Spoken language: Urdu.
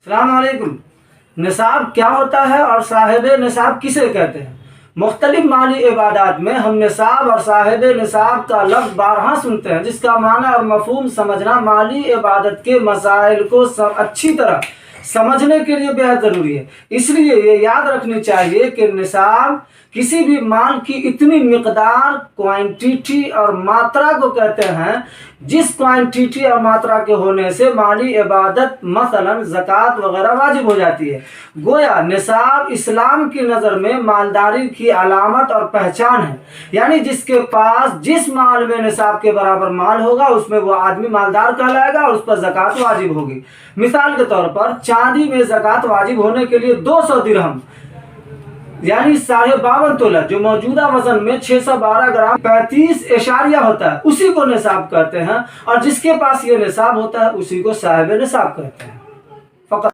السلام علیکم۔ نصاب کیا ہوتا ہے اور صاحب نصاب کسے کہتے ہیں؟ مختلف مالی عبادات میں ہم نصاب اور صاحب نصاب کا لفظ بارہا سنتے ہیں، جس کا معنی اور مفہوم سمجھنا مالی عبادت کے مسائل کو اچھی طرح سمجھنے کے لیے بہت ضروری ہے۔ اس لیے یہ یاد رکھنی چاہیے کہ نصاب کسی بھی مال کی اتنی مقدار، کوانٹیٹی اور ماترا کو کہتے ہیں جس کوانٹیٹی اور ماترا کے ہونے سے مالی عبادت مثلا زکوٰۃ وغیرہ واجب ہو جاتی ہے۔ گویا نصاب اسلام کی نظر میں مالداری کی علامت اور پہچان ہے، یعنی جس کے پاس جس مال میں نصاب کے برابر مال ہوگا اس میں وہ آدمی مالدار کہلائے گا اور اس پر زکوٰۃ واجب ہوگی۔ مثال کے طور پر چاندی میں زکوٰۃ واجب ہونے کے لیے 200 درہم یعنی 52.5 تولہ، جو موجودہ وزن میں 612 گرام 35 اشاریہ ہوتا ہے، اسی کو نصاب کہتے ہیں، اور جس کے پاس یہ نصاب ہوتا ہے اسی کو صاحب نصاب کہتے ہیں۔